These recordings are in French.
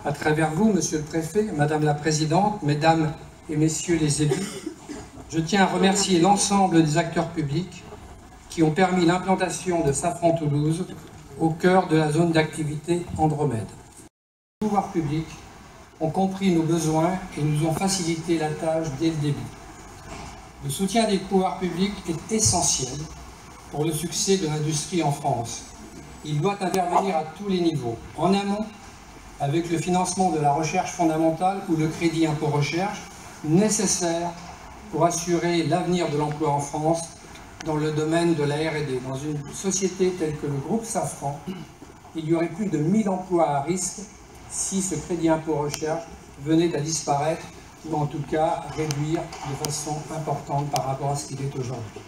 À travers vous, Monsieur le Préfet, Madame la Présidente, Mesdames et Messieurs les élus, je tiens à remercier l'ensemble des acteurs publics qui ont permis l'implantation de Safran Toulouse au cœur de la zone d'activité Andromède. Les pouvoirs publics ont compris nos besoins et nous ont facilité la tâche dès le début. Le soutien des pouvoirs publics est essentiel pour le succès de l'industrie en France. Il doit intervenir à tous les niveaux. En amont, avec le financement de la recherche fondamentale ou le crédit impôt recherche, nécessaire pour assurer l'avenir de l'emploi en France dans le domaine de la R&D. Dans une société telle que le groupe Safran, il y aurait plus de 1000 emplois à risque si ce crédit impôt recherche venait à disparaître ou en tout cas réduire de façon importante par rapport à ce qu'il est aujourd'hui.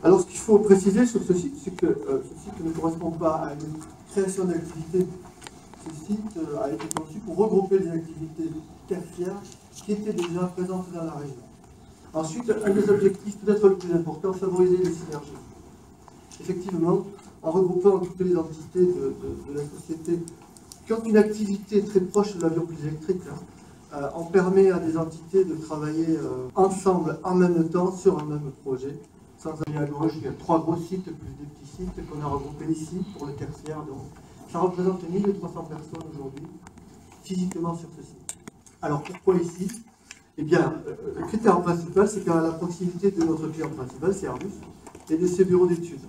Alors, ce qu'il faut préciser sur ce site, c'est que ce site ne correspond pas à une création d'activité. Ce site a été conçu pour regrouper des activités tertiaires qui étaient déjà présentes dans la région. Ensuite, un des objectifs peut-être le plus important, favoriser les synergies. Effectivement, en regroupant toutes les entités de la société qui ont une activité très proche de l'avion plus électrique, on permet à des entités de travailler ensemble en même temps sur un même projet. Sans aller à gauche, il y a 3 gros sites plus des petits sites qu'on a regroupés ici pour le tertiaire. Donc, ça représente 1300 personnes aujourd'hui physiquement sur ce site. Alors pourquoi ici? Eh bien, le critère principal, c'est qu'à la proximité de notre client principal, c'est Airbus, et de ses bureaux d'études.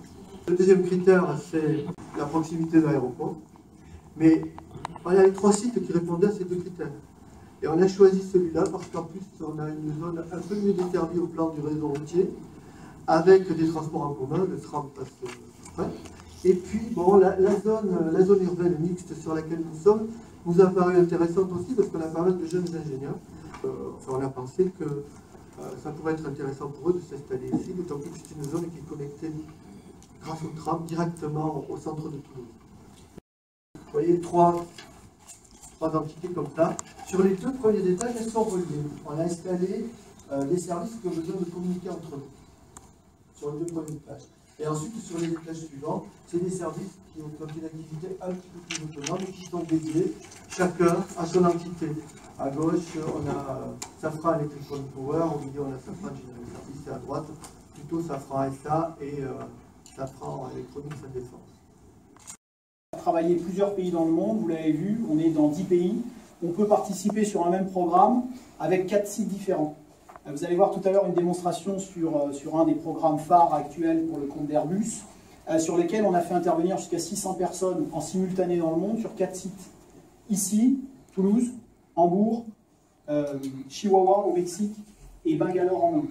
Le deuxième critère, c'est la proximité de l'aéroport. Mais il y a les 3 sites qui répondaient à ces 2 critères. Et on a choisi celui-là parce qu'en plus, on a une zone un peu mieux desservie au plan du réseau routier, avec des transports en commun, le tram passe près. Et puis, bon, la zone urbaine mixte sur laquelle nous sommes nous a paru intéressante aussi parce qu'on a pas mal de jeunes ingénieurs. Enfin, on a pensé que ça pourrait être intéressant pour eux de s'installer ici, d'autant plus que c'est une zone qui est connectée grâce au tram directement au centre de Toulouse. Vous voyez, trois entités comme ça. Sur les 2 premiers étages, elles sont reliées. On a installé les services qui ont besoin de communiquer entre eux. Sur les 2 premiers étages. Et ensuite, sur les étages suivants, c'est des services qui ont une activité un petit peu plus autonome et qui sont dédiés, chacun à son entité. À gauche, on a Safran Electrical Power, au milieu, on a Safran Engineering Services, et à droite, plutôt Safran SA et Safran Electronics and Defense. On a travaillé plusieurs pays dans le monde, vous l'avez vu, on est dans 10 pays. On peut participer sur un même programme avec 4 sites différents. Vous allez voir tout à l'heure une démonstration sur un des programmes phares actuels pour le compte d'Airbus, sur lesquels on a fait intervenir jusqu'à 600 personnes en simultané dans le monde sur 4 sites. Ici, Toulouse, Hambourg, Chihuahua au Mexique et Bangalore en Inde.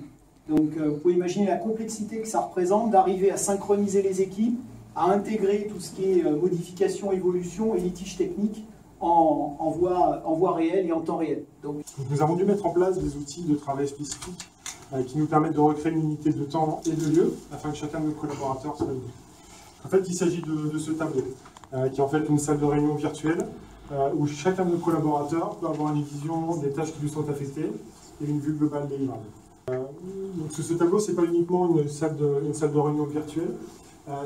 Donc vous pouvez imaginer la complexité que ça représente d'arriver à synchroniser les équipes, à intégrer tout ce qui est modification, évolution et litige technique en voie réelle et en temps réel. Donc, nous avons dû mettre en place des outils de travail spécifiques qui nous permettent de recréer une unité de temps et de lieu afin que chacun de nos collaborateurs soit libre. En fait, il s'agit de ce tableau qui est en fait une salle de réunion virtuelle où chacun de nos collaborateurs peut avoir une vision des tâches qui lui sont affectées et une vue globale des livrables. Donc ce tableau, ce n'est pas uniquement une salle de réunion virtuelle,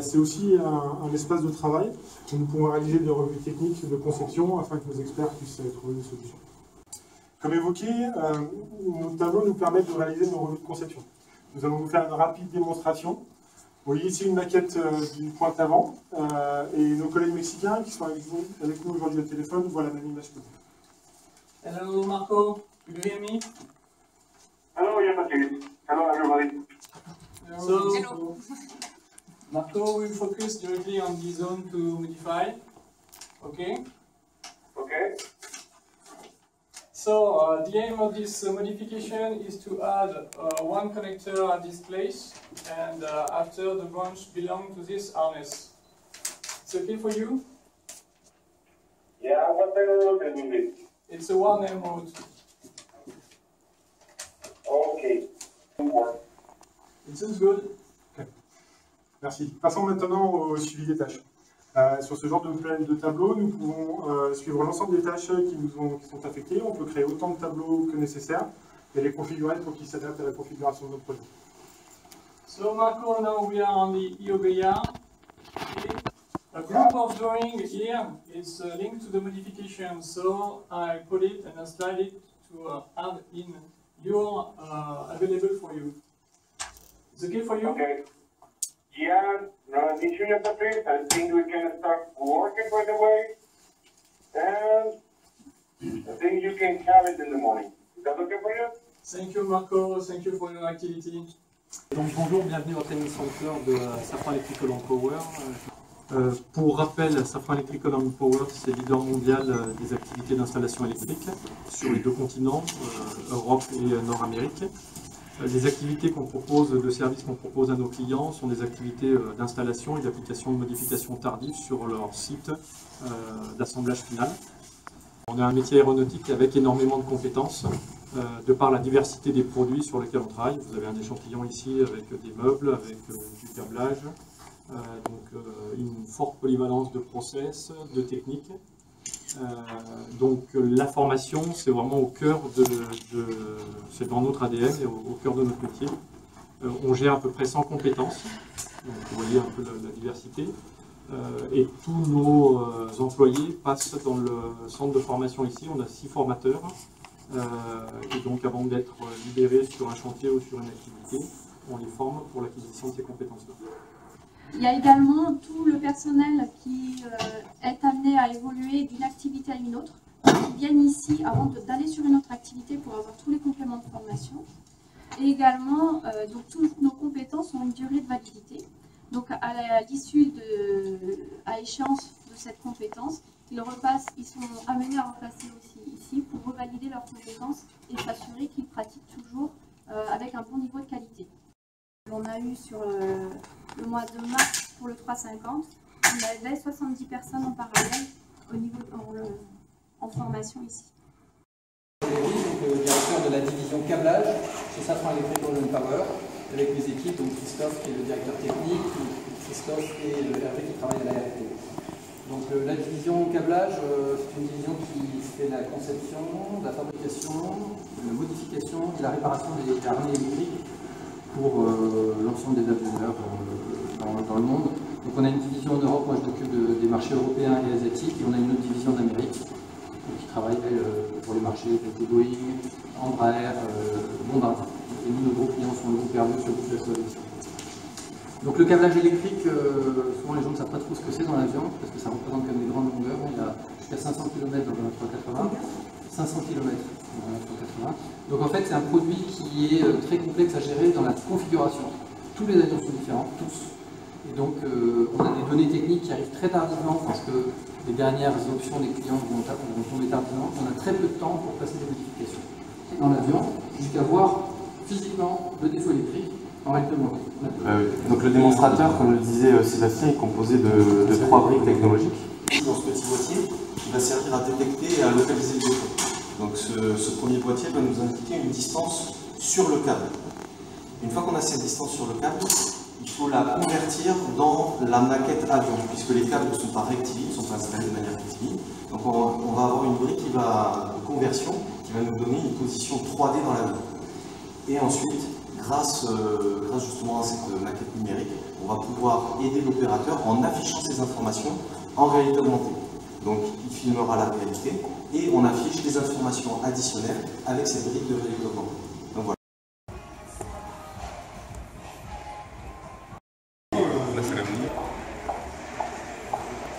c'est aussi un espace de travail où nous pouvons réaliser des revues techniques de conception afin que nos experts puissent trouver des solutions. Comme évoqué, nos tableaux nous permettent de réaliser nos revues de conception. Nous allons vous faire une rapide démonstration. Vous voyez ici une maquette d'une pointe avant et nos collègues mexicains qui sont avec nous aujourd'hui au téléphone voient la même image que vous. Hello Marco, do you hear me? Hello, yes, I can. Hello, everybody. Hello. Marco will focus directly on the zone to modify. Okay? Okay. So the aim of this modification is to add one connector at this place, and after the branch belong to this harness. It's okay for you? Yeah, what type of route is it? It's a 1M route. Okay. It sounds good. Merci. Passons maintenant au suivi des tâches. Sur ce genre de tableau, nous pouvons suivre l'ensemble des tâches qui sont affectées. On peut créer autant de tableaux que nécessaire et les configurer pour qu'ils s'adaptent à la configuration de notre projet. So Marco, now we are on the EOBR. A group of drawing here is linked to the modification, so I put it and I slide it to add in your available for you. Is it okay for you? Okay. Yeah, issue number 3, I think we can start working right away. And I think you can have it in the morning. Is that okay for you? Thank you, Marco. Thank you for your activity. Donc bonjour, bienvenue au training center de Safran Electrical & Power. Pour rappel, Safran Electrical & Power, c'est le leader mondial des activités d'installation électrique sur les deux continents, Europe et Nord-Amérique. Les activités qu'on propose, de services qu'on propose à nos clients, sont des activités d'installation et d'application de modifications tardives sur leur site d'assemblage final. On a un métier aéronautique avec énormément de compétences, de par la diversité des produits sur lesquels on travaille. Vous avez un échantillon ici avec des meubles, avec du câblage, une forte polyvalence de process, de techniques. Donc la formation, c'est vraiment au cœur c'est dans notre ADN et au cœur de notre métier. On gère à peu près 100 compétences, donc vous voyez un peu la diversité. Et tous nos employés passent dans le centre de formation ici. On a 6 formateurs. Et donc avant d'être libérés sur un chantier ou sur une activité, on les forme pour l'acquisition de ces compétences-là. Il y a également tout le personnel qui est amené à évoluer d'une activité à une autre, qui viennent ici avant d'aller sur une autre activité pour avoir tous les compléments de formation. Et également, donc toutes nos compétences ont une durée de validité. Donc à l'issue à échéance de cette compétence, ils sont amenés à repasser aussi ici pour revalider leurs compétences et s'assurer qu'ils pratiquent toujours avec un bon niveau de qualité. On a eu sur le mois de mars pour le 350, on avait 70 personnes en parallèle au niveau en formation ici. Le directeur de la division câblage chez Safran Electrical & Power, avec les équipes, donc Christophe qui est le directeur technique, Christophe et Hervé qui travaille à la RT. Donc la division câblage, c'est une division qui fait la conception, la fabrication, la modification et la réparation des harnais électriques pour l'ensemble des avionneurs dans le monde. Donc on a une division en Europe, moi je m'occupe des marchés européens et asiatiques, et on a une autre division d'Amérique qui travaille pour les marchés tels que Boeing, Embraer, Bombardier. Et nous, nos gros clients sont le groupe Airbus, le groupe Dassault. Donc le câblage électrique, souvent les gens ne savent pas trop ce que c'est dans l'avion, parce que ça représente quand même des grandes longueurs. Il y a jusqu'à 500 km dans le 380, 500 km dans le 380. Donc en fait c'est un produit qui est très complexe à gérer dans la configuration. Tous les avions sont différents, tous. Et donc on a des données techniques qui arrivent très tardivement, parce que les dernières options des clients vont tomber tardivement. On a très peu de temps pour passer des modifications dans l'avion, jusqu'à voir physiquement le défaut électrique en réalité monté. Donc le démonstrateur, comme le disait Sébastien, est composé de 3 briques technologiques. Dans ce petit boîtier, il va servir à détecter et à localiser le défaut. Donc ce premier boîtier va nous indiquer une distance sur le câble. Une fois qu'on a cette distance sur le câble, il faut la convertir dans la maquette avion, puisque les câbles ne sont pas rectilignes, ne sont pas installés de manière rectiligne. Donc on va avoir une brique de conversion qui va nous donner une position 3D dans l'avion. Et ensuite, grâce justement à cette maquette numérique, on va pouvoir aider l'opérateur en affichant ces informations en réalité augmentée. Donc il filmera la réalité et on affiche les informations additionnelles avec cette brique de réalité augmentée.